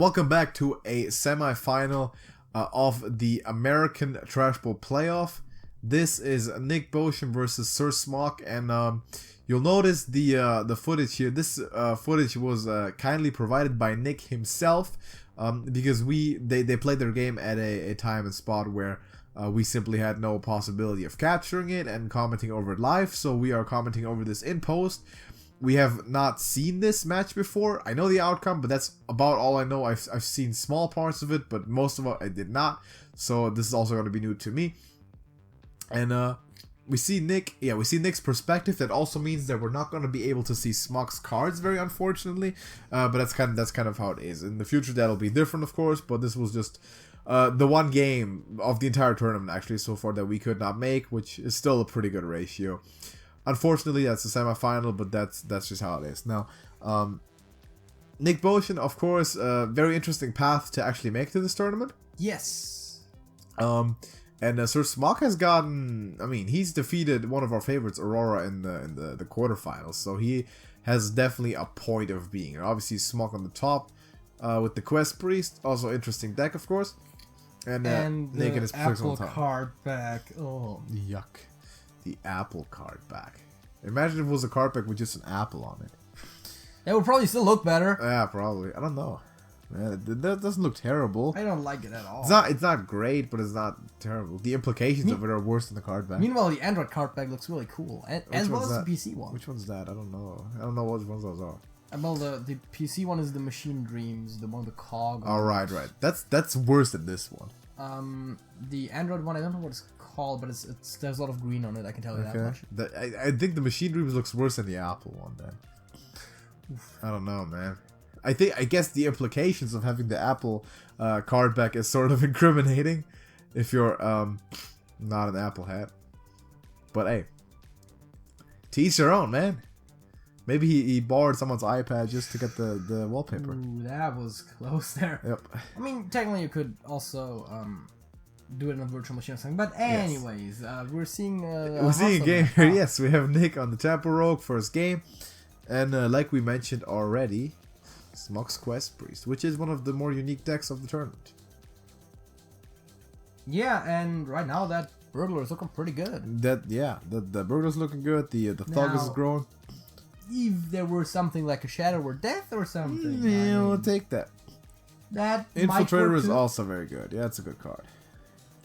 Welcome back to a semifinal of the American Trash Bowl playoff. This is Nickbotian versus Sir Smock, and you'll notice the footage here. This footage was kindly provided by Nick himself, because they played their game at a time and spot where we simply had no possibility of capturing it and commenting over it live. So we are commenting over this in post. We have not seen this match before. I know the outcome, but that's about all I know. I've seen small parts of it, but most of it I did not. So this is also going to be new to me. And we see Nick's perspective. That also means that we're not going to be able to see Smock's cards, very unfortunately. But that's kind of how it is. In the future, that'll be different, of course. But this was just the one game of the entire tournament, actually, so far that we could not make, which is still a pretty good ratio. Unfortunately, that's the semifinal, but that's just how it is. Now, Nickbotian, of course, very interesting path to actually make to this tournament. Yes. And Sir Smock has gotten, I mean, he's defeated one of our favorites, Aurora, in the quarterfinals, so he has definitely a point of being. And obviously, Smock on the top with the Quest Priest, also interesting deck, of course. And the Naked is apple card back. Oh, yuck. The apple card back. Imagine if it was a card back with just an apple on it. It would probably still look better. Yeah, probably. I don't know. Man, that doesn't look terrible. I don't like it at all. It's not great, but it's not terrible. The implications of it are worse than the card back. Meanwhile, the Android card back looks really cool, as well as the PC one. Which one's that? I don't know. I don't know which ones those are. Well, the PC one is the Machine Dreams, the one with the cog. Oh, right. That's worse than this one. The Android one, I don't know what it's called, but it's there's a lot of green on it. I can tell you that much. I think the Machine Dreams looks worse than the Apple one. Then I don't know, man. I guess the implications of having the Apple card back is sort of incriminating if you're not an Apple hat. But hey, to each their own, man. Maybe he borrowed someone's iPad just to get the wallpaper. Ooh, that was close there. Yep. I mean, technically you could also do it in a virtual machine or something. But anyways, we're seeing a game here. Yes, we have Nick on the Temple Rogue first game. And like we mentioned already, Smock's Quest Priest, which is one of the more unique decks of the tournament. Yeah, and right now that Burglar is looking pretty good. The Burglar's looking good. The Thug is growing. If there were something like a Shadow or Death or something. Yeah, we'll take that. That Infiltrator is also very good. Yeah, it's a good card.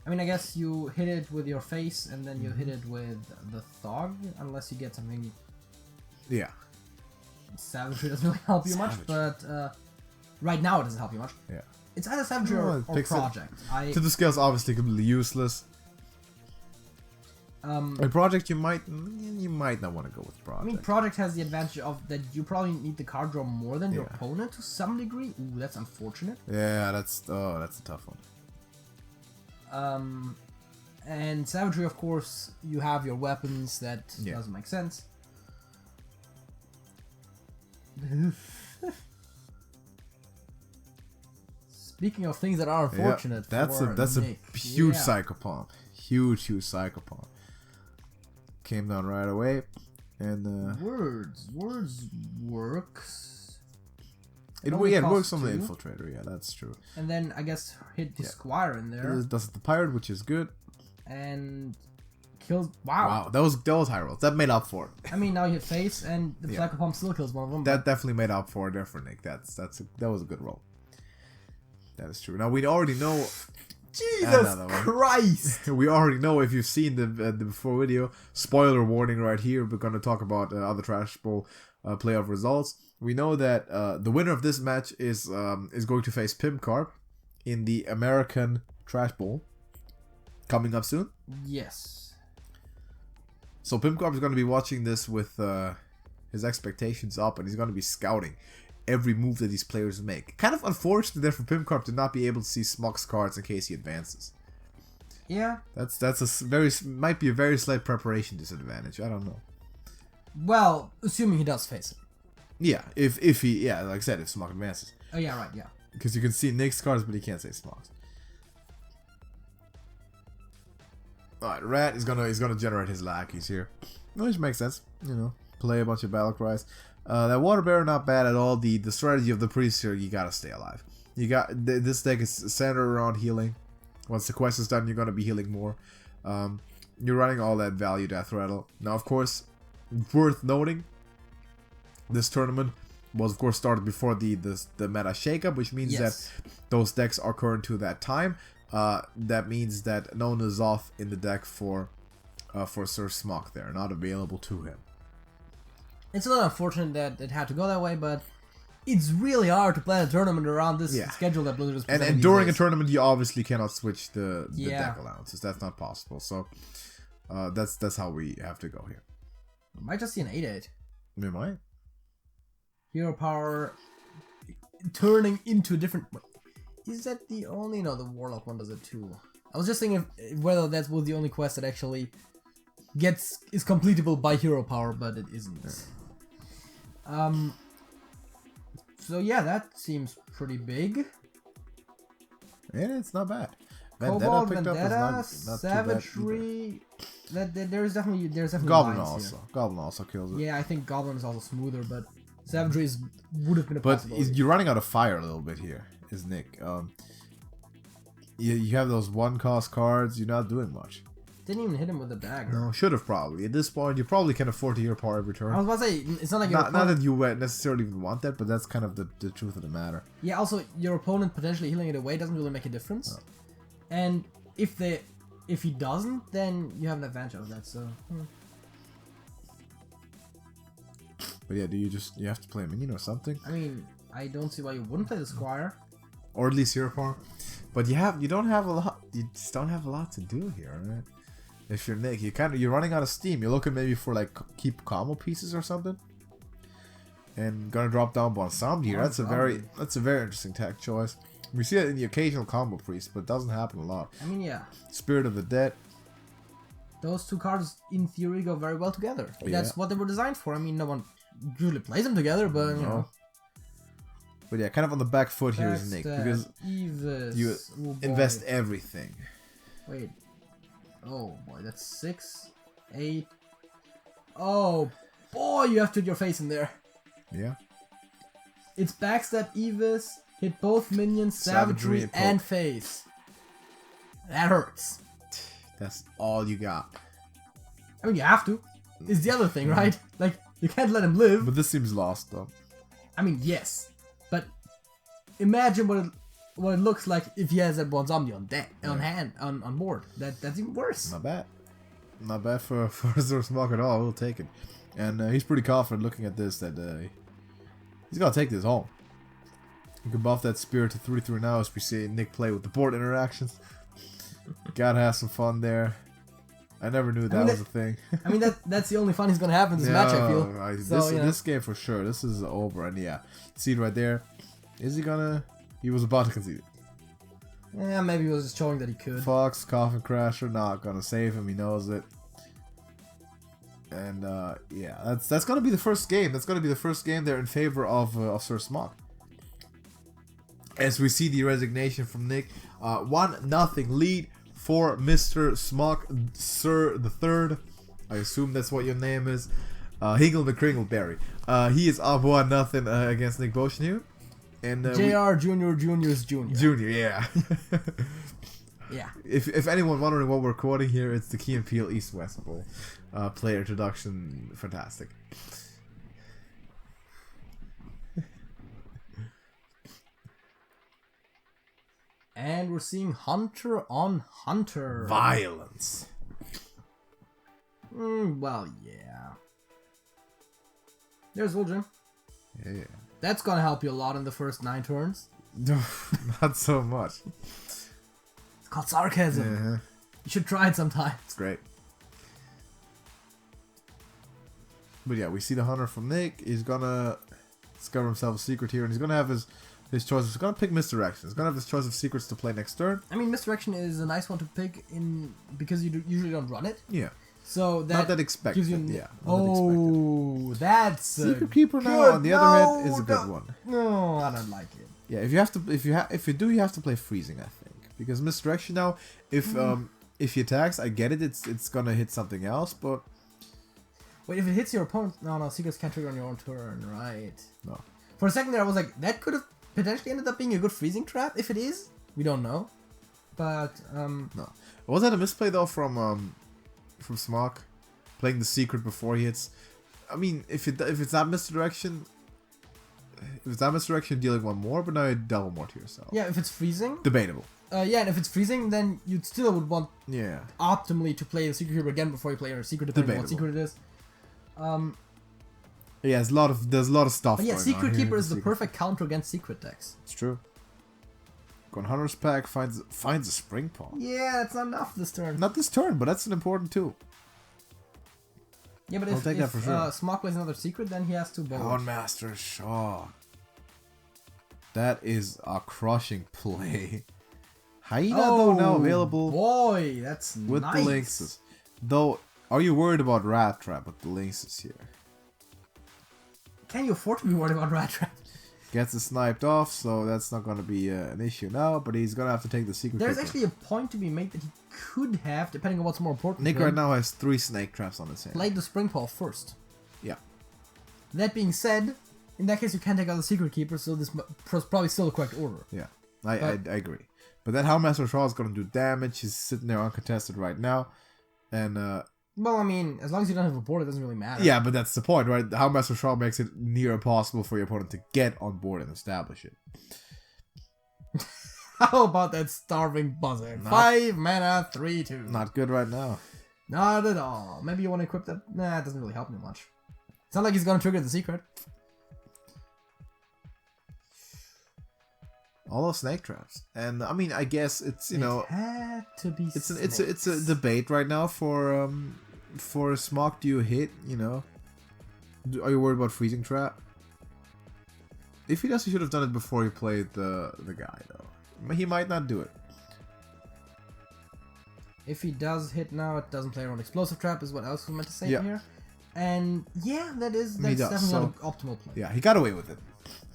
I mean, I guess you hit it with your face and then you hit it with the Thug, unless you get something. Yeah. Savagery doesn't really help you much, but right now it doesn't help you much. Yeah. It's either Savagery or Project. To the scale is obviously completely useless. A Project you might not want to go with Project. I mean, Project has the advantage of that you probably need the card draw more than your opponent to some degree. Ooh, that's unfortunate. Yeah, that's a tough one. And Savagery, of course, you have your weapons. That doesn't make sense. Speaking of things that are unfortunate, that's a huge psychopomp. Huge psychopomp. Came down right away, and words works. It works on the Infiltrator. Yeah, that's true. And then I guess hit the Squire in there. It does the Pirate, which is good. And kills. Wow, that was high rolls. That made up for it. I mean, now you hit face, and the Psychopomp still kills one of them. That definitely made up for it there for Nick. That was a good roll. That is true. Now we already know. Jesus Christ! We already know, if you've seen the before video. Spoiler warning right here. We're going to talk about other Trash Bowl playoff results. We know that the winner of this match is going to face Pimcarp in the American Trash Bowl coming up soon. Yes. So Pimcarp is going to be watching this with his expectations up, and he's going to be scouting every move that these players make. Kind of unfortunate there for Pimcarp to not be able to see Smock's cards in case he advances. Yeah. Might be a very slight preparation disadvantage. I don't know. Well, assuming he does face it. Yeah, if he like I said, if Smock advances. Oh yeah, right, yeah. Because you can see Nick's cards, but he can't say Smock's. Alright, Rat is gonna generate his lackeys here. Which makes sense, play a bunch of battle cries. That Water Bearer, not bad at all. The strategy of the priest here, you gotta stay alive. You got this deck is centered around healing. Once the quest is done, you're gonna be healing more. You're running all that value death rattle. Now, of course, worth noting, this tournament was of course started before the meta shakeup, which means that those decks are current to that time. That means that no one is off in the deck for Sir Smok there, not available to him. It's a little unfortunate that it had to go that way, but it's really hard to plan a tournament around this schedule that Blizzard is presenting. And during a tournament, you obviously cannot switch the deck allowances. That's not possible. So that's how we have to go here. We might just see an 8/8. We might. Hero power turning into a different. Is that the only? No, the Warlock one does it too. I was just thinking whether that was the only quest that actually is completable by hero power, but it isn't. So yeah, that seems pretty big. Yeah, it's not bad. Cobalt, Vendetta, Savagery. There's definitely Goblin lines here. Goblin also kills it. Yeah, I think Goblin is also smoother, but Savagery would have been a possibility. But you're running out of fire a little bit here, is Nick. You have those 1-cost cards. You're not doing much. Didn't even hit him with a dagger. No, should have probably. At this point, you probably can afford to hero power every turn. I was about to say, it's not like not that you necessarily even want that, but that's kind of the truth of the matter. Yeah, also, your opponent potentially healing it away doesn't really make a difference. No. And if he doesn't, then you have an advantage of that, so... But yeah, you have to play a minion or something? I mean, I don't see why you wouldn't play the Squire. Or at least hero power. But you don't have a lot. You just don't have a lot to do here, right? If you're Nick, you're running out of steam. You're looking maybe for like keep combo pieces or something. And gonna drop down Bonsam here. That's a very interesting tech choice. We see it in the occasional combo priest, but it doesn't happen a lot. I mean, yeah. Spirit of the Dead. Those two cards, in theory, go very well together. That's what they were designed for. I mean, no one usually plays them together, but you know. But yeah, kind of on the back foot here is Nick, because you invest everything. Wait. Oh boy, that's 6, 8. Oh boy, you have to put your face in there. Yeah. It's backstab Evis, hit both minions, savagery, and face. That hurts. That's all you got. I mean, you have to. It's the other thing, right? Like, you can't let him live. But this seems lost, though. I mean, yes. But imagine what it looks like if he has that one zombie on board. That's even worse. Not bad. Not bad for Sir Smok at all. We'll take it. And he's pretty confident looking at this that he's gonna take this home. You can buff that spirit to 3/3 now as we see Nick play with the board interactions. Gotta have some fun there. I never knew that was a thing. I mean, that's the only fun he's gonna have in this match, I feel. This game for sure. This is over. And yeah, see it right there. Is he gonna... He was about to concede it. Yeah, maybe he was just showing that he could. Fox, Coffin Crasher, not gonna save him. He knows it. And yeah, that's gonna be the first game. That's gonna be the first game there in favor of Sir Smok. As we see the resignation from Nick, 1-0 lead for Mr. Smok, Sir the Third. I assume that's what your name is. Hingle McCringleberry. He is up 1-0 against Nickbotian here. And JR Junior's Junior. Junior, yeah. Yeah. If anyone wondering what we're quoting here, it's the Key and Peele East West Bowl player introduction. Fantastic. And we're seeing Hunter on Hunter. Violence. Well, yeah. There's Vol'jin. Yeah. That's gonna help you a lot in the first 9 turns. Not so much. It's called sarcasm. Uh-huh. You should try it sometime. It's great. But yeah, we see the Hunter from Nick. He's gonna discover himself a secret here, and he's gonna have his choice. He's gonna pick Misdirection. He's gonna have his choice of secrets to play next turn. I mean, Misdirection is a nice one to pick in because you usually don't run it. Yeah. So that not that expected. Yeah. Oh, that's Secret Keeper now. On the other hand, is a good one. No, I don't like it. Yeah, if you do, you have to play Freezing, I think, because Misdirection now, if he attacks, I get it. It's gonna hit something else, but wait, if it hits your opponent, no, secrets can't trigger on your own turn, right? No. For a second there, I was like, that could have potentially ended up being a good freezing trap. If it is, we don't know. But No, was that a misplay though from Smok, playing the secret before he hits? I mean, if it's not misdirection, dealing one more, but now you double more to yourself. Yeah, if it's freezing, debatable. Yeah, and if it's freezing, then you still would want optimally to play the secret keeper again before you play your secret, depending on what secret it is. Yeah, there's a lot of stuff. But yeah, going secret on keeper here is the perfect counter against secret decks. It's true. Going Hunter's Pack finds a Spring Paw. Yeah, that's not enough this turn. Not this turn, but that's an important tool. Yeah, but if Smok plays another secret, then he has to bowl. Houndmaster Shaw. That is a crushing play. Hyena though now available. Boy, that's with nice. The Lynxes. Though, are you worried about Rat Trap with the Lynxes here? Can you afford to be worried about Rat Trap? Gets it sniped off, so that's not going to be an issue now, but he's going to have to take the secret. There's actually a point to be made that he could have, depending on what's more important. Nick right now has 3 snake traps on his hand. Played the Spring Paw first. Yeah. That being said, in that case you can't take out the secret keeper, so this is probably still the correct order. Yeah, I agree. But that Houndmaster Shaw is going to do damage. He's sitting there uncontested right now, and well, I mean, as long as you don't have a board, it doesn't really matter. Yeah, but that's the point, right? Houndmaster Shaw makes it near impossible for your opponent to get on board and establish it. How about that starving buzzard? 5 mana, 3/2. Not good right now. Not at all. Maybe you want to equip that? Nah, it doesn't really help me much. It's not like he's gonna trigger the secret. All those snake traps, and I mean, I guess it's it had to be. It's a debate right now for Smok. Do you hit? Are you worried about freezing trap? If he does, he should have done it before he played the guy though. He might not do it. If he does hit now, it doesn't play around explosive trap. Is what else was meant to say here. And yeah, that's definitely not an optimal play. Yeah, he got away with it.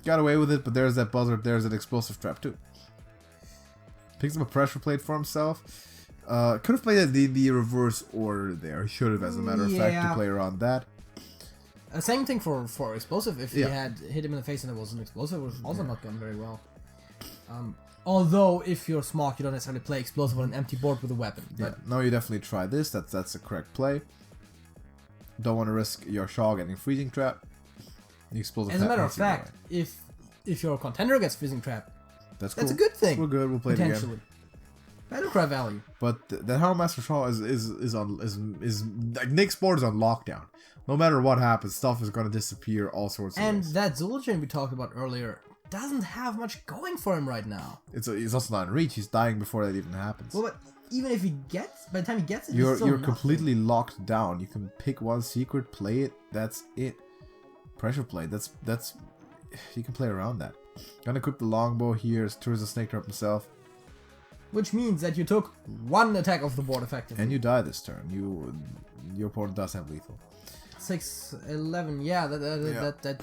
Got away with it, but there's that buzzer, there's an explosive trap too. Picks up a pressure plate for himself. Could have played the reverse order there. He should have, as a matter of fact, to play around that. Same thing for explosive. If he had hit him in the face and it was an explosive, it would also not gone very well. Although if you're Smok, you don't necessarily play explosive on an empty board with a weapon. But no, you definitely try this. That's a correct play. Don't want to risk your Shaw getting freezing trap. As a matter of fact, if your contender gets freezing trap, that's a good thing. We're good. We'll play it again. Battle cry value. But that Houndmaster Shaw is like Nick's board is on lockdown. No matter what happens, stuff is going to disappear. All sorts of ways. And that Zul'jin we talked about earlier doesn't have much going for him right now. It's also not in reach. He's dying before that even happens. Well, but even if he gets, by the time he gets it, you're completely locked down. You can pick one secret, play it. That's it. Pressure play. That's you can play around that. Gonna equip the longbow here. Towards the snake trap himself. Which means that you took 1 attack off the board effectively. And you die this turn. Your opponent does have lethal. 6/11. Yeah, that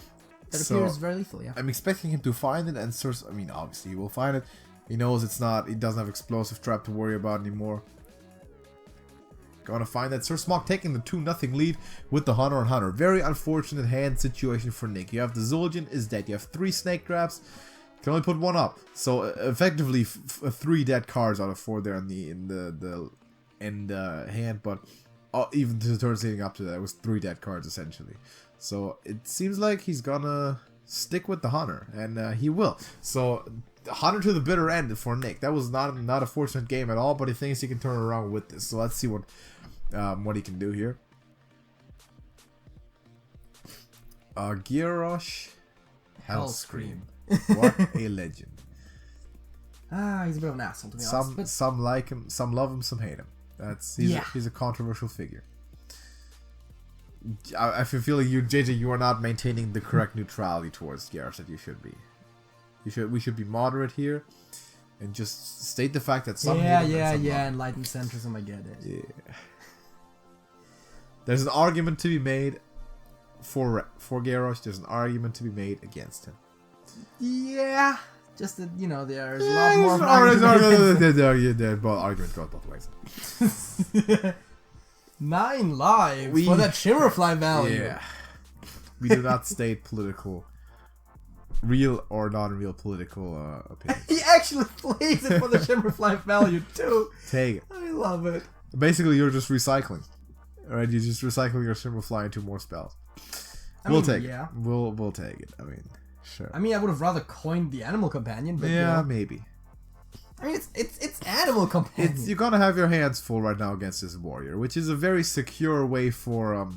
appears very lethal. Yeah. I'm expecting him to find it, and I mean, obviously he will find it. He knows he doesn't have explosive trap to worry about anymore. Gonna find that Sir Smok taking the 2-0 lead with the Hunter on Hunter. Very unfortunate hand situation for Nick. You have the Zul'jin is dead. You have 3 snake traps. Can only put 1 up. So effectively 3 dead cards out of 4 there in the hand. But even the turns leading up to that, it was 3 dead cards essentially. So it seems like he's gonna stick with the Hunter, and he will. So Hunter to the bitter end for Nick. That was not a fortunate game at all, but he thinks he can turn it around with this. So let's see what he can do here. Gyrosh Hellscream. What a legend. He's a bit of an asshole to be honest. But some like him, some love him, some hate him. He's a controversial figure. I feel like JJ, you are not maintaining the correct neutrality towards Gyrosh that you should be. We should be moderate here, and just state the fact that some enlightened centrism, I get it. Yeah. There's an argument to be made for Gyrosh. There's an argument to be made against him. Yeah, just that there's a lot more. Argument goes both ways. 9 lives for that Shimmerfly value. Yeah, we do not state political real or non-real political opinions. He actually plays it for the Shimmerfly value too. Take it. I love it. Basically, you're just recycling. Right? You're just recycling your Shimmerfly into more spells. We'll take it. We'll take it. I mean, sure. I mean, I would have rather coined the Animal Companion, but yeah, you know, maybe. I mean, it's Animal Companion. You're gonna have your hands full right now against this warrior, which is a very secure way for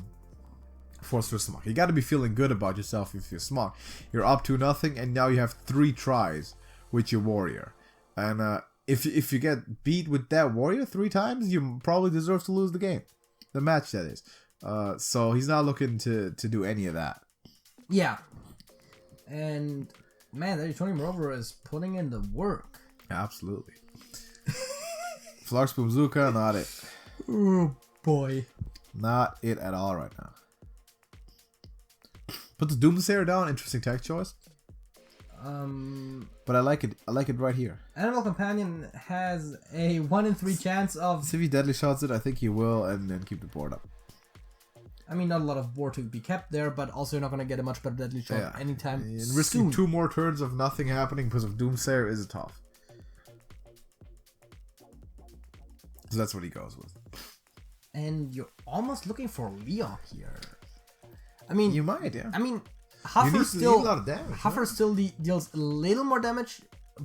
Sir Smog. You gotta be feeling good about yourself if you're Smog. You're up to nothing, and now you have 3 tries with your warrior. And if you get beat with that warrior 3 times, you probably deserve to lose the game. The match, that is. So he's not looking to do any of that. Yeah. And, man, that Tony Moreover is putting in the work. Absolutely. Flux Boomzuka, not it. Oh, boy. Not it at all right now. Put the Doomsayer down, interesting tech choice. But I like it. I like it right here. Animal Companion has a 1 in 3 chance of... So if he deadly shots it, I think he will, and then keep the board up. I mean, not a lot of board to be kept there, but also you're not going to get a much better deadly shot anytime and risking 2 more turns of nothing happening because of Doomsayer is tough. So that's what he goes with. And you're almost looking for Leok here. I mean... You might, yeah. I mean... Huffer still, a lot of damage, Huffer still deals a little more damage,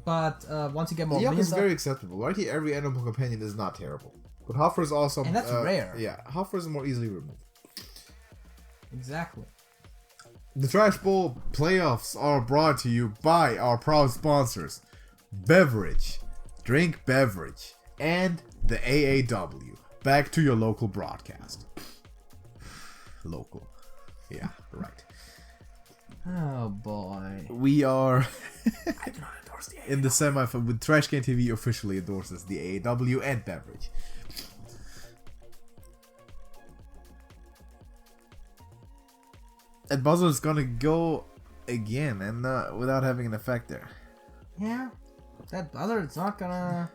but once you get more Leok minions is very acceptable. Right here, every Animal Companion is not terrible. But Huffer is also... And that's rare. Yeah, Huffer is more easily removed. Exactly. The Trash Bowl playoffs are brought to you by our proud sponsors, Beverage, Drink Beverage, and the AAW. Back to your local broadcast. Local. Yeah, right. Oh boy. We are I do not endorse the AAW. in the semifinal with TrashcanTV officially endorses the AAW and Beverage. And Buzzard's gonna go again and without having an effect there. Yeah. That Buzzard's not gonna...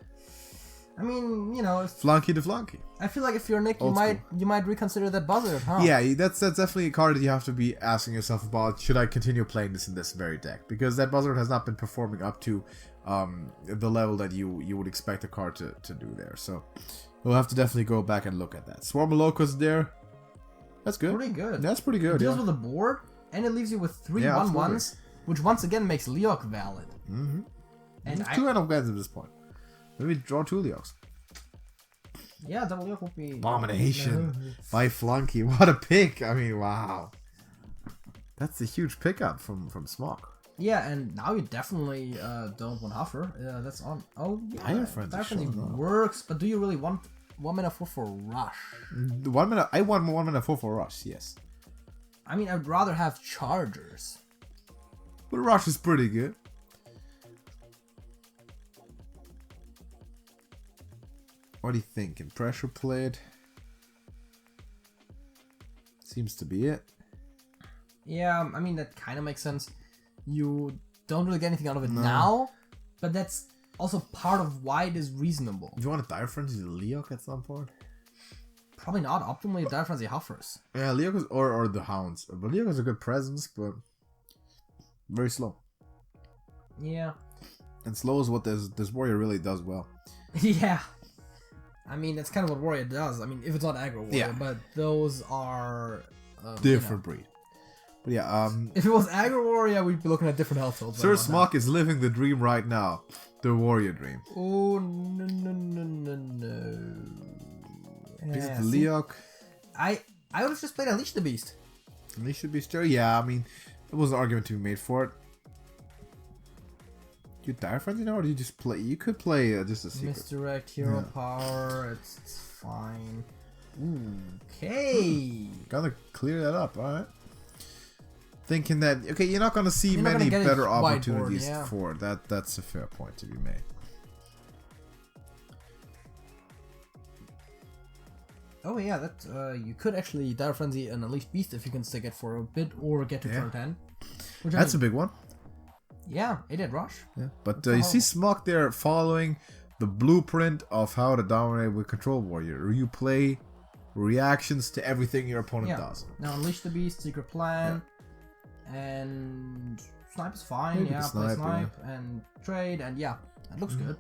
I mean, you know... Flunky to Flunky. I feel like if you're Nick, Old you might reconsider that Buzzard, huh? Yeah, that's definitely a card that you have to be asking yourself about. Should I continue playing this in this very deck? Because that Buzzard has not been performing up to the level that you would expect a card to do there. So we'll have to definitely go back and look at that. Swarm of Locusts there. That's good. Pretty good. That's pretty good. It deals with the board, and it leaves you with 3 1/1s, which once again makes Leok valid. Mm-hmm. And 2 Animal at this point. Maybe draw 2 Leoks. Yeah, double Leok would be... Abomination by Flunky. What a pick. I mean, wow. That's a huge pickup from Smog. Yeah, and now you definitely don't want Huffer. That's on... Oh, yeah. Dire Frenzy works, but do you really want 1 mana 4 for Rush? 1 mana... I want 1 mana 4 for Rush, yes. I mean, I'd rather have Chargers. But Rush is pretty good. What are you thinking? Pressure played? Seems to be it. Yeah, I mean, that kind of makes sense. You don't really get anything out of it now, but that's also part of why it is reasonable. Do you want to Dire Frenzy Leok at some point? Probably not. Optimally, Dire Frenzy Huffers. Yeah, Leok is, or the Hounds. But Leok has a good presence, but very slow. Yeah. And slow is what this warrior really does well. Yeah. I mean, that's kind of what warrior does. I mean, if it's not aggro warrior, but those are... different breed. But yeah, if it was aggro warrior, we'd be looking at different health totals. Sir Smog is living the dream right now. The warrior dream. Oh, no. Is it the Leok? I would have just played Unleash the Beast. Unleash the Beast? Yeah, I mean, there was an argument to be made for it. You Dire Frenzy now, or do you just play? You could play just a secret. Misdirect, hero power, it's fine. Okay. Gotta clear that up, alright. Thinking that, okay, you're not gonna see many better opportunities for it. That's a fair point to be made. Oh yeah, that you could actually Dire Frenzy an Unleashed Beast if you can stick it for a bit or get to turn 10. Which that's a big one. Yeah, it did Rush. Yeah, but you see Smog there following the blueprint of how to dominate with Control Warrior. You play reactions to everything your opponent does. Now Unleash the Beast, Secret Plan, and snipe is fine. Maybe Yeah, the play snipe, snipe and trade, and yeah, that looks good.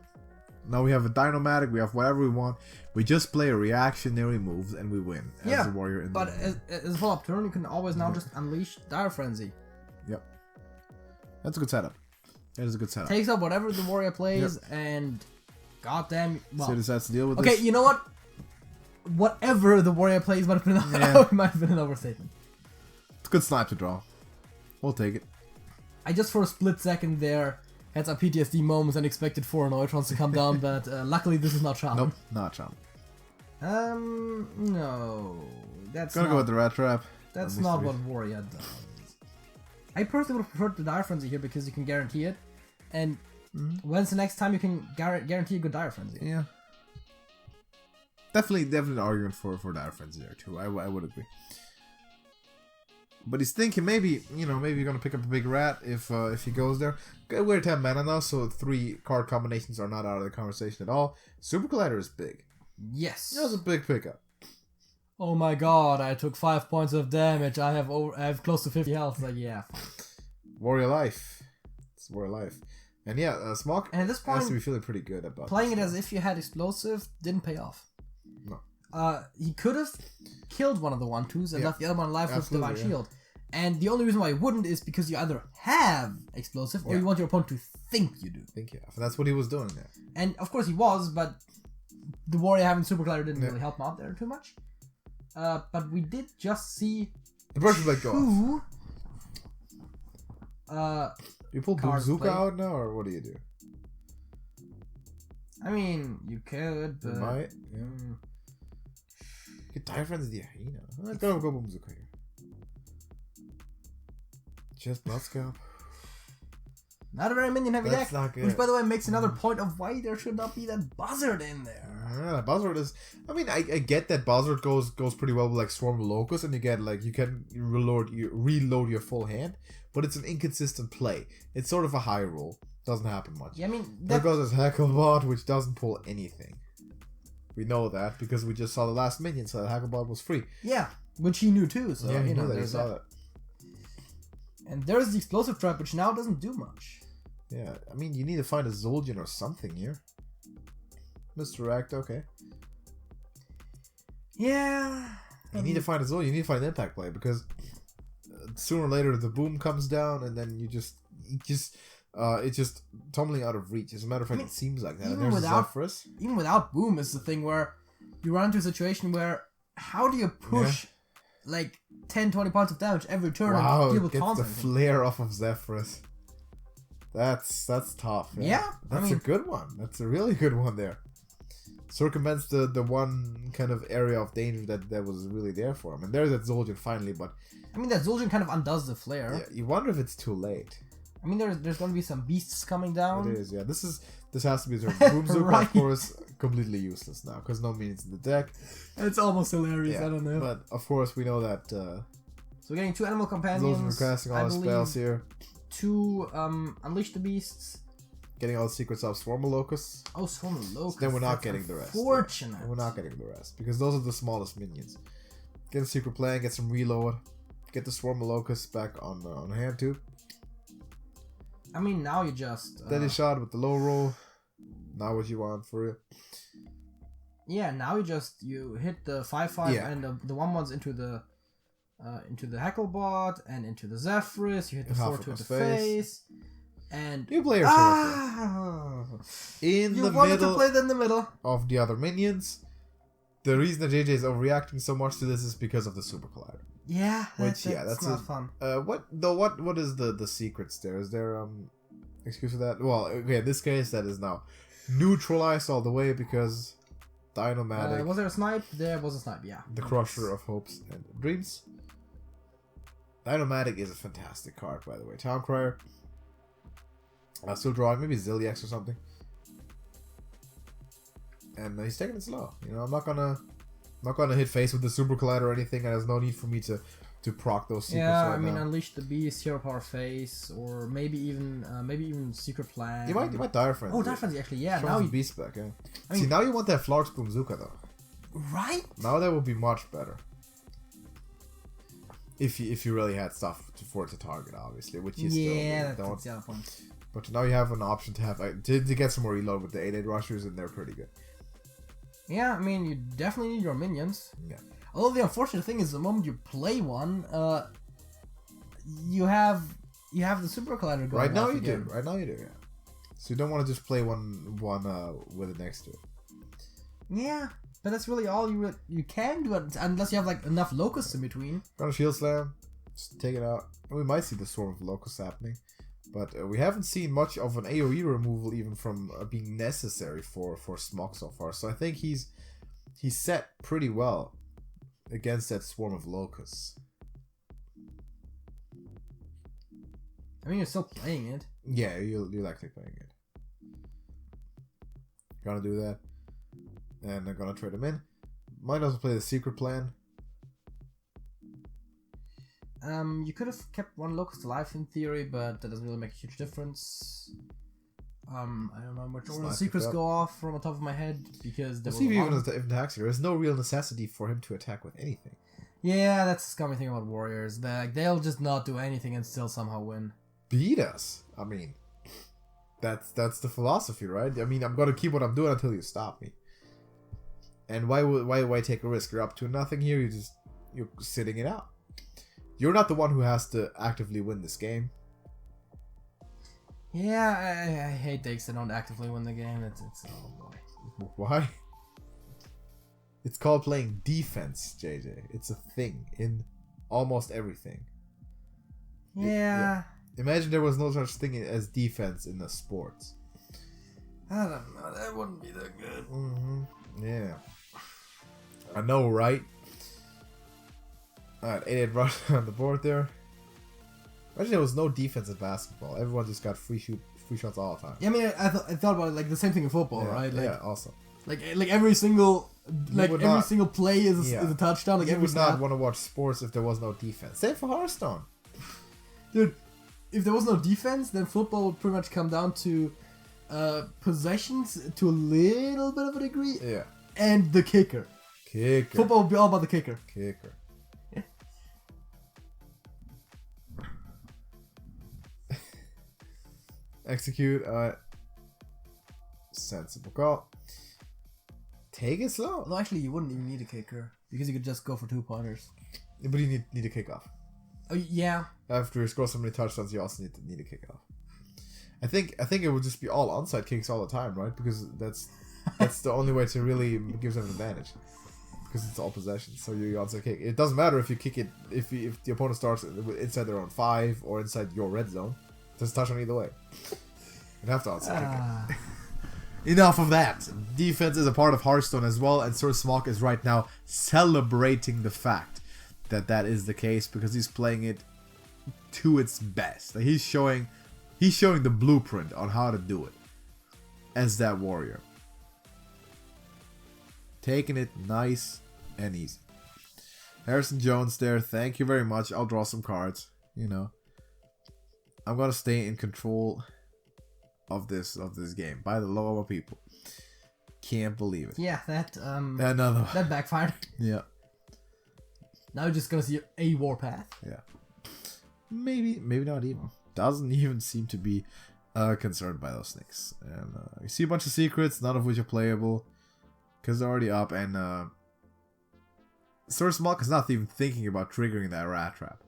Now we have a Dinomatic, we have whatever we want. We just play a reactionary moves and we win as a warrior. In but the as a follow-up turn, you can always now just unleash Dire Frenzy. Yep. That's a good setup. That is a good setup. Takes up whatever the warrior plays, and goddamn, well, so he decides to deal with okay, this. you know what? Whatever the warrior plays might have been, might have been an overstatement. It's a good snipe to draw. We'll take it. I just for a split second there had some PTSD moments and expected 4 Neutrons to come down, but luckily this is not charm. Nope, not charm. No, that's Gonna not, go with the rat trap. That's not what warrior does. I personally would have preferred the Dire Frenzy here because you can guarantee it, and when's the next time you can guarantee a good Dire Frenzy? Yeah. Definitely an argument for Dire Frenzy there too. I would agree. But he's thinking maybe you're gonna pick up a big rat if he goes there. We're 10 mana now, so 3 card combinations are not out of the conversation at all. Super Collider is big. Yes. That was a big pickup. Oh my god, I took 5 points of damage. I have close to 50 health. Like, yeah. Warrior life. It's warrior life. And yeah, Smog and at this point, has to be feeling pretty good about playing it as if you had explosive didn't pay off. No. He could have killed one of the 1/2s and left the other one alive with Divine Shield. And the only reason why he wouldn't is because you either have explosive or you want your opponent to think you do. And that's what he was doing there. And of course he was, but the warrior having Super Collider didn't really help him out there too much. But we did just see the Pressure Blade go off. You pull Bazooka out now, or what do you do? I mean, you could, but... You might, yeah. Get Dire Frenzy the Hyena. Let's go Bazooka here. Just Blood Scalp. Not a very minion heavy deck. Not good. Which, by the way, makes another point of why there should not be that Buzzard in there. Yeah, that Buzzard is... I mean, I get that Buzzard goes pretty well with like Swarm of Locust, and you get like, you can reload your full hand, but it's an inconsistent play. It's sort of a high roll. Doesn't happen much. Yeah, I mean... There goes this Hacklebot, which doesn't pull anything. We know that because we just saw the last minion, so the Hacklebot was free. Yeah, which he knew too, so yeah, you know, he saw that. And there's the Explosive Trap, which now doesn't do much. Yeah, I mean, you need to find a Zul'jin or something here. Misdirect, okay. Yeah. You need to find a Zul'jin, you need to find an impact play, because sooner or later the boom comes down, and then it's just tumbling out of reach. As a matter of fact, it seems like that. And there's Zephyrus. Even without boom is the thing where you run into a situation where how do you push like 10-20 points of damage every turn and deal with gets the flare off of Zephyrus. That's tough. Yeah, that's a good one. That's a really good one there. Circumvents the one kind of area of danger that was really there for him. And there's that Zul'jin finally, but I mean that Zul'jin kind of undoes the flare. Yeah, you wonder if it's too late. I mean there's going to be some beasts coming down. It is, yeah. This has to be the Boom Zuka, of course, completely useless now because no minions in the deck. It's almost hilarious. I don't know. But of course we know that. So we're getting 2 animal companions. Zul'jin casting all his spells here. 2 Unleash the Beasts. Getting all the secrets of Swarm of Locusts. Oh, Swarm of Locusts. Then we're not getting the rest. Fortunate. We're not getting the rest because those are the smallest minions. Get a secret plan, get some reload, get the Swarm of Locusts back on hand too. I mean, now you just Steady shot with the low roll. Now what you want for it? Yeah, now you hit the 5/5 and the 1/1s into the Hacklebot and into the Zephyrus. You hit the 4/2 to the face. And you play your in you the wanted middle to play that in the middle of the other minions. The reason that JJ is overreacting so much to this is because of the Super Collider. Yeah, that's not fun. What is the secrets there? Is there excuse for that? Well, okay, in this case that is now neutralized all the way because Dinomatic. Was there a snipe? There was a snipe, yeah. The Crusher of Hopes and Dreams. Dinomatic is a fantastic card, by the way. Town Crier. Still drawing, maybe Zilliax or something. And he's taking it slow. You know, I'm not gonna hit face with the Super Collider or anything, and there's no need for me to proc those secrets right now. Yeah, I mean, Unleash the Beast, Hero Power Face, or maybe even Secret Plan. You might Dire Frenzy. Oh, Dire Frenzy, actually, yeah. Now the Beast back, yeah. I mean, see, now you want that Flark's Boomzuka though. Right? Now that will be much better. If you really had stuff for it to target, obviously, which you still don't. That's the other point. But now you have an option to have to get some more reload with the 8/8 rushers, and they're pretty good. Yeah, I mean, you definitely need your minions. Yeah. Although the unfortunate thing is, the moment you play one, you have the super collider going. Right now off you again. do. Right now you do. Yeah. So you don't want to just play one with it next to it. Yeah, but that's really all you can do unless you have like enough locusts in between. Gonna shield slam, just take it out. We might see the swarm of locusts happening, but we haven't seen much of an AOE removal even from being necessary for Smok so far. So I think he's set pretty well against that swarm of locusts. I mean, you're still playing it. Yeah, you're likely playing it. Gonna do that. And I'm gonna trade him in. Might also play the secret plan. You could have kept one locust alive in theory, but that doesn't really make a huge difference. I don't know much more secrets go off from the top of my head because there was even if the attacks here, there's no real necessity for him to attack with anything. Yeah, that's the scummy thing about warriors. They'll just not do anything and still somehow win. Beat us. I mean, that's the philosophy, right? I mean, I'm gonna keep what I'm doing until you stop me. And why take a risk? You're up to nothing here. You're sitting it out. You're not the one who has to actively win this game. Yeah, I hate decks that don't actively win the game. It's oh boy. Why? It's called playing defense, JJ. It's a thing in almost everything. Yeah. Imagine there was no such thing as defense in the sports. I don't know. That wouldn't be that good. Mm-hmm. Yeah. I know, right? Alright, 8/8 rush on the board there. Imagine there was no defense in basketball. Everyone just got free shots all the time. Yeah, I mean, I thought about it like the same thing in football, right? Like, yeah, awesome. Like every single single play is a touchdown. Like you every would not want to watch sports if there was no defense. Same for Hearthstone. Dude, if there was no defense, then football would pretty much come down to possessions to a little bit of a degree. Yeah. And the kicker. Football would be all about the kicker. Execute. Sensible call. Take it slow. Well, actually, you wouldn't even need a kicker because you could just go for 2-pointers. But you need a kickoff. Oh yeah. After you score so many touchdowns, you also need a kickoff. I think it would just be all onside kicks all the time, right? Because that's the only way to really give them an advantage. Because it's all possession, so you onside kick. It doesn't matter if you kick it if the opponent starts inside their own 5 or inside your red zone. Just touch on either way. You have to onside kick it. Enough of that. Defense is a part of Hearthstone as well, and Sir Smok is right now celebrating the fact that is the case because he's playing it to its best. Like he's showing the blueprint on how to do it as that warrior. Taking it nice and easy. Harrison Jones there. Thank you very much. I'll draw some cards. You know, I'm gonna stay in control of this game by the law of people. Can't believe it. Yeah, that backfired. Yeah. Now you're just gonna see a warpath. Yeah. Maybe not even. Doesn't even seem to be concerned by those things. And you see a bunch of secrets, none of which are playable. Because they're already up, and Sir Smok is not even thinking about triggering that rat trap.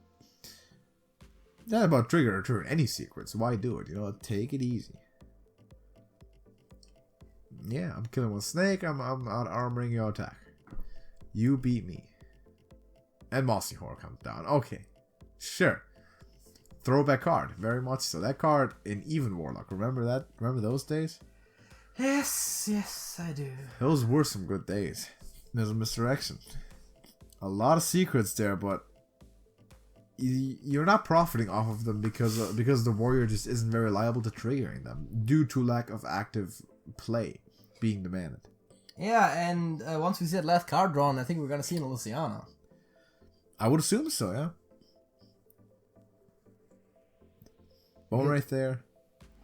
Not about triggering any secrets. Why do it? You know, take it easy. Yeah, I'm killing with snake. I'm out armoring your attack. You beat me. And Mossy Horror comes down. Okay, sure. Throwback card, very much so. That card in Even Warlock. Remember that? Remember those days? Yes, I do. Those were some good days. There's a misdirection. A lot of secrets there, but you're not profiting off of them because the warrior just isn't very liable to triggering them due to lack of active play being demanded. Yeah, and once we see that last card drawn, I think we're gonna see an Luciana. I would assume so, yeah. Bone right there.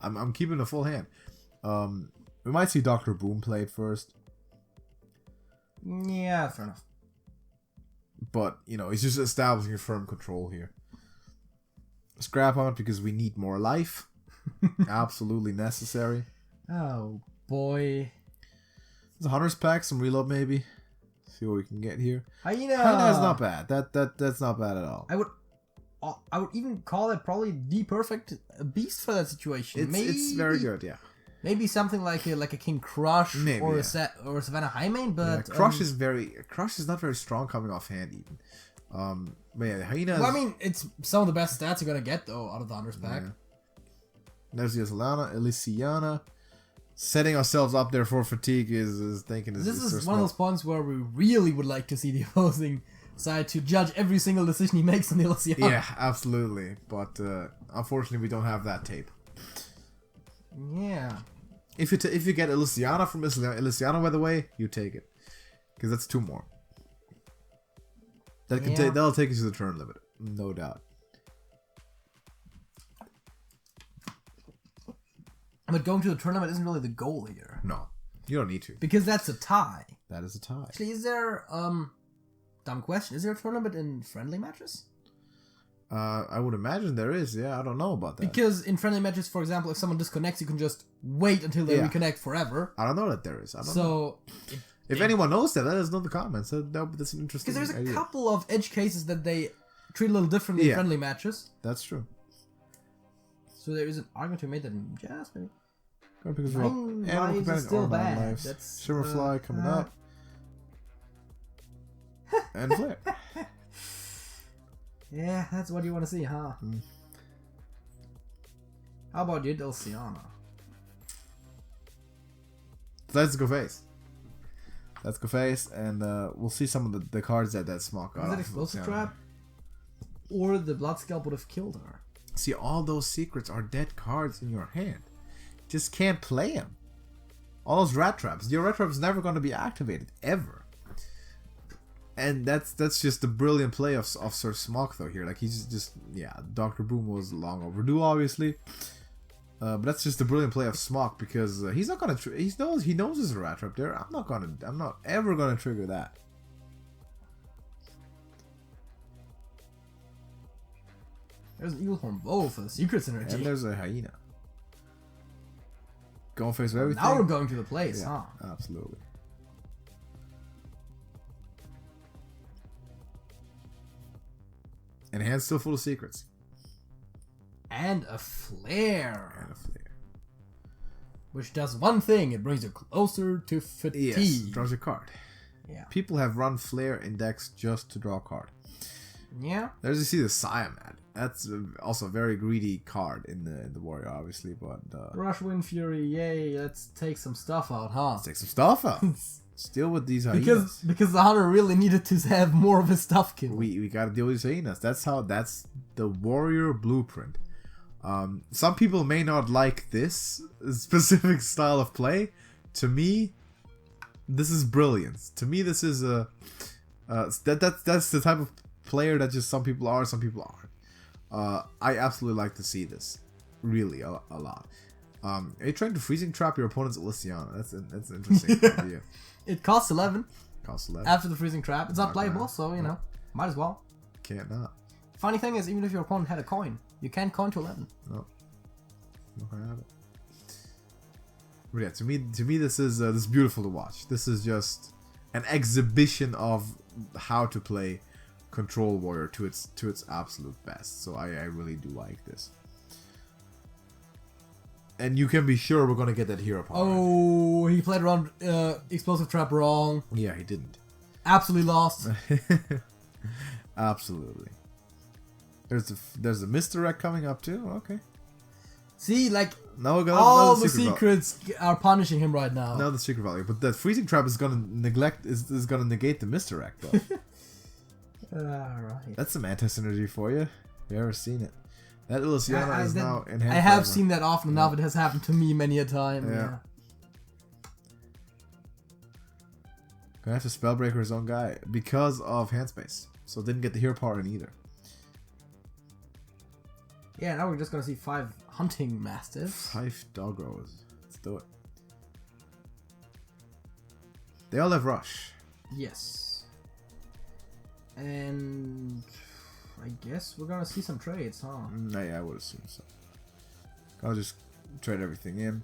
I'm keeping a full hand. We might see Dr. Boom played first. Yeah, fair enough. But, you know, he's just establishing a firm control here. Scrap on it because we need more life. Absolutely necessary. Oh, boy. There's a Hunter's Pack, some reload maybe. See what we can get here. Hyena! Hyena's not bad. That's not bad at all. I would even call it probably the perfect beast for that situation. It's very good, yeah. Maybe something like a King Crush Maybe, or yeah. a Savannah Highmane, but Crush is not very strong coming off hand even. But yeah, Hyena. Well, I mean, it's some of the best stats you're gonna get though out of the Hunter's Pack. Yeah. There's the Elysiana. Setting ourselves up there for fatigue is thinking. This is one of those points where we really would like to see the opposing side to judge every single decision he makes on the Elysiana. Yeah, absolutely. But unfortunately, we don't have that tape. Yeah. If you get Elysiana from Elysiana, by the way, you take it, because that's 2 more. That'll take you to the turn limit, no doubt. But going to the tournament isn't really the goal here. No, you don't need to. Because that's a tie. That is a tie. Actually, is there dumb question, is there a tournament in friendly matches? I would imagine there is, yeah, I don't know about that. Because in friendly matches, for example, if someone disconnects, you can just wait until they reconnect forever. I don't know that there is. I don't know. If anyone knows that, let us know in the comments. That's an interesting Because there's idea. a couple of edge cases that they treat a little differently in friendly matches. That's true. So there is an argument to be made that in jazz, maybe. Because lives is still bad. That's Shimmerfly coming up. And Flare. Yeah, that's what you want to see, huh? How about you, Delciana? Let's go face. Let's go face, and we'll see some of the cards that Smock got. Is it Explosive Trap? Or the Blood Scalp would have killed her. See, all those secrets are dead cards in your hand. Just can't play them. All those rat traps. Your rat trap is never going to be activated ever. And that's just the brilliant play of Sir Smock though here. Like he's just Dr. Boom was long overdue obviously. But that's just the brilliant play of Smock because he's not gonna. He knows there's a rat trap there. I'm not ever gonna trigger that. There's an Eaglehorn Bow for the secret synergy. And there's a Hyena. Going face with everything. Now we're going to the place, huh? Absolutely. And hand's still full of secrets. And a flare. And a flare. Which does one thing, it brings you closer to fatigue. Yes, draws a card. Yeah. People have run flare in decks just to draw a card. Yeah. There's you see the Siamad. That's also a very greedy card in the warrior, obviously, but Rush Wind Fury, yay, let's take some stuff out, huh? let's take some stuff out. Let's deal with these hyenas. Because the hunter really needed to have more of his stuff killed. We gotta deal with these hyenas. That's the warrior blueprint. Some people may not like this specific style of play. To me, this is brilliance. To me, this is that's the type of player that just some people are, some people aren't. I absolutely like to see this, really a lot. Are you trying to freezing trap your opponent's Elysiana? That's an interesting idea. It costs 11. Costs 11 after the freezing trap. It's not playable, so you know, might as well. Can't not. Funny thing is, even if your opponent had a coin, you can't coin to 11. No, not gonna have it. But yeah, to me, this is beautiful to watch. This is just an exhibition of how to play Control Warrior to its absolute best. So I really do like this. And you can be sure we're gonna get that hero power. Oh, he played around Explosive Trap wrong. Yeah, he didn't. Absolutely lost. Absolutely. There's a misdirect coming up too. Okay. See, like now we're gonna all the secrets are punishing him right now. Now the secret value, but that freezing trap is gonna is gonna negate the misdirect though. Alright. That's some anti-synergy for you. You ever seen it? That Elysiana is now in hand. I have seen that often enough. It has happened to me many a time. Yeah. Gonna have to Spellbreaker his own guy because of hand space. So didn't get the hero power in either. Yeah, now we're just gonna see 5 hunting mastiffs. 5 doggos. Let's do it. They all have rush. Yes. And I guess we're gonna see some trades, huh? Yeah, I would assume so. I'll just trade everything in.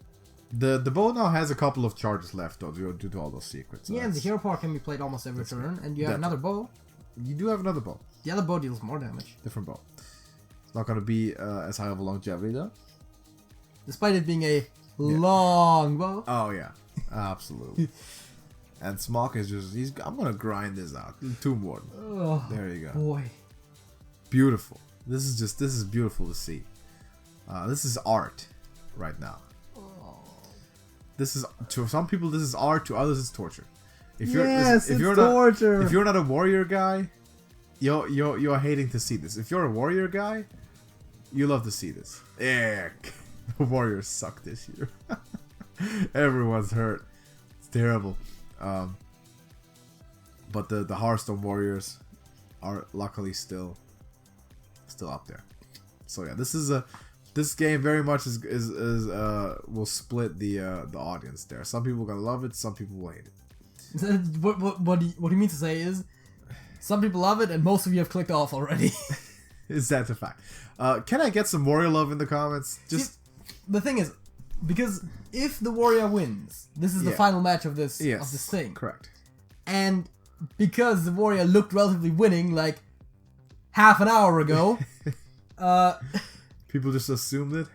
The bow now has a couple of charges left though, due to all those secrets. So yeah, and the hero power can be played almost every turn, and you have another bow. You do have another bow. The other bow deals more damage. Different bow. It's not going to be as high of a longevity though. Despite it being a long bow. Oh yeah, absolutely. And Smock is just, I'm going to grind this out. 2 more. Oh, there you go. Boy. Beautiful. This is beautiful to see. This is art right now. This is, to some people this is art, to others it's torture. If you're torture. If you're not a warrior guy, you're hating to see this. If you're a warrior guy, you love to see this. Yeah, the Warriors suck this year. Everyone's hurt. It's terrible. But the Hearthstone Warriors are luckily still up there. So yeah, this game very much is will split the audience there. Some people are gonna love it, some people will hate it. What you mean to say is, some people love it and most of you have clicked off already. Is that the fact? Can I get some warrior love in the comments? Just see, the thing is, because if the warrior wins, this is the final match of this thing. Correct. And because the warrior looked relatively winning like half an hour ago, people just assumed it.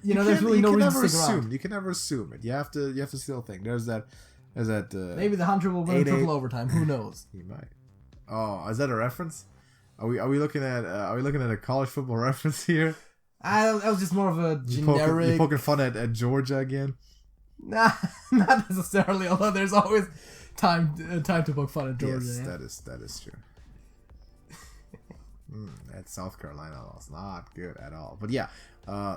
There's really no reason to stick around. You can never assume it. You have to still think. There's that. Maybe the hunter will win triple overtime. Who knows? He might. Oh, is that a reference? Are we looking at a college football reference here? That was just more of a generic. You poking fun at Georgia again? Nah, not necessarily. Although there's always time to poke fun at Georgia. Yes, that is true. That South Carolina loss, not good at all. But yeah,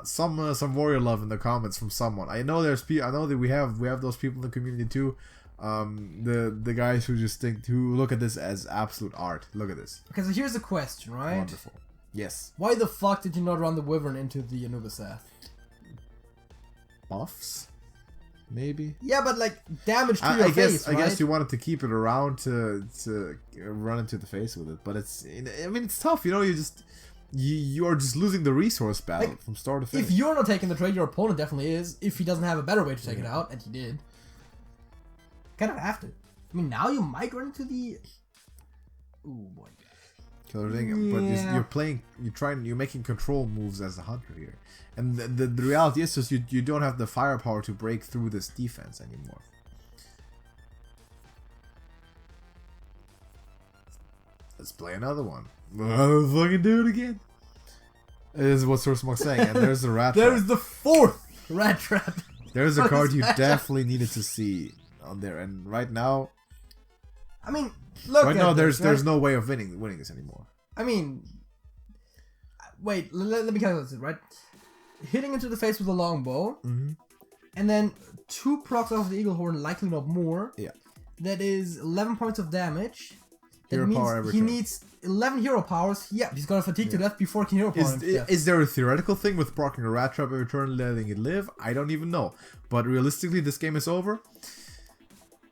some warrior love in the comments from someone. I know that we have those people in the community too. The guys who look at this as absolute art. Look at this. Okay, so here's the question, right? Wonderful. Yes. Why the fuck did you not run the Wyvern into the Anubis Ath? Buffs? Maybe. Yeah, but like damage to your face, right? I guess you wanted to keep it around to run into the face with it, but it's tough. You are just losing the resource battle from start to finish. If you're not taking the trade, your opponent definitely is. If he doesn't have a better way to take it out, and he did. Kind of have to. I mean, now you might run into the. Ooh boy. Killer thing, but you're making control moves as a hunter here, and the reality is just you don't have the firepower to break through this defense anymore. Let's play another one. Fucking do it again. This is what Sourcemark's saying, and there's the rat. There's the 4th rat trap. There's a card you definitely needed to see on there, and right now, I mean, look. Right now, there's no way of winning this anymore. I mean, wait. Let me calculate it. Right, hitting into the face with a longbow, and then 2 procs off the eagle horn, likely not more. Yeah. That is 11 points of damage. Hero power every he turn. Needs 11 hero powers. Yeah, he's gonna fatigue to death before he can hero power him to death. Is there a theoretical thing with proccing a rat trap every turn, letting it live? I don't even know. But realistically, this game is over.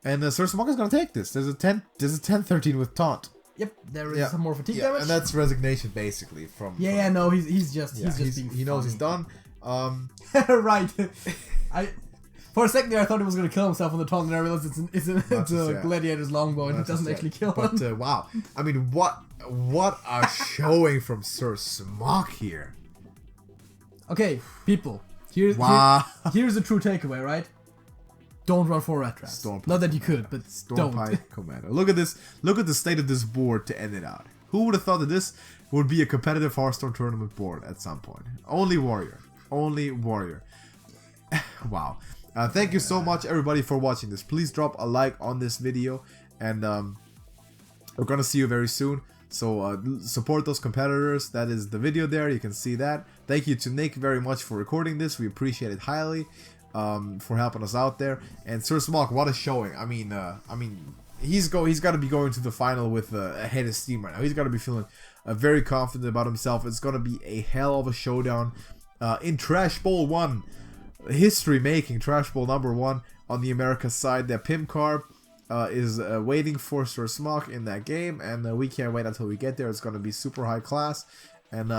And Sourcemark is gonna take this. There's a 10-13 with taunt. Yep, there is some more fatigue damage. And that's resignation basically from. No, he's just being. He knows he's done. Right. For a second there, I thought he was going to kill himself on the taunt, and I realized it's a gladiator's longbow, and it doesn't actually kill him. But wow, I mean, what a showing from Sir Smock here. Okay, people, here's the true takeaway, right? Don't run for rat traps. Not that you could, but don't. Stormpike Commander. Look at this. Look at the state of this board to end it out. Who would have thought that this would be a competitive Hearthstone tournament board at some point? Only Warrior. Only Warrior. Wow. Thank you so much, everybody, for watching this. Please drop a like on this video, and we're gonna see you very soon. So support those competitors. That is the video there. You can see that. Thank you to Nick very much for recording this. We appreciate it highly. For helping us out there. And Sir Smock, what a showing. I mean he's got to be going to the final with a head of steam right now. He's got to be feeling very confident about himself. It's going to be a hell of a showdown in Trash Bowl 1. History making Trash Bowl number 1 on the America side. That Pimp Carb is waiting for Sir Smog in that game, and we can't wait until we get there. It's going to be super high class, and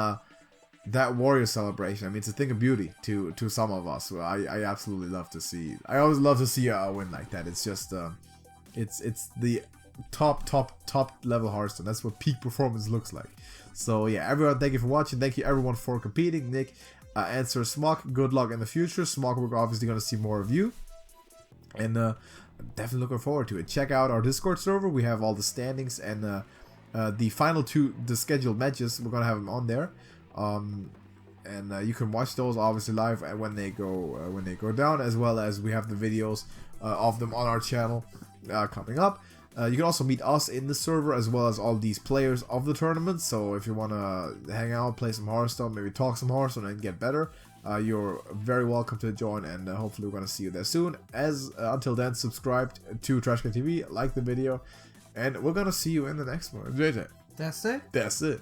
that warrior celebration, I mean, it's a thing of beauty to some of us. I absolutely love to see. I always love to see a win like that. It's just it's the top level Hearthstone. That's what peak performance looks like. So yeah, everyone, thank you for watching. Thank you everyone for competing. Nick and Sir Smog, good luck in the future. Smog, we're obviously going to see more of you, and definitely looking forward to it. Check out our Discord server. We have all the standings and the final the scheduled matches. We're gonna have them on there, and you can watch those obviously live when they go down, as well as we have the videos of them on our channel coming up. You can also meet us in the server, as well as all these players of the tournament. So if you want to hang out, play some Hearthstone, maybe talk some Hearthstone and get better, you're very welcome to join, and hopefully we're going to see you there soon. Until then, subscribe to TrashcanTV, like the video, and we're going to see you in the next one. JJ. That's it? That's it.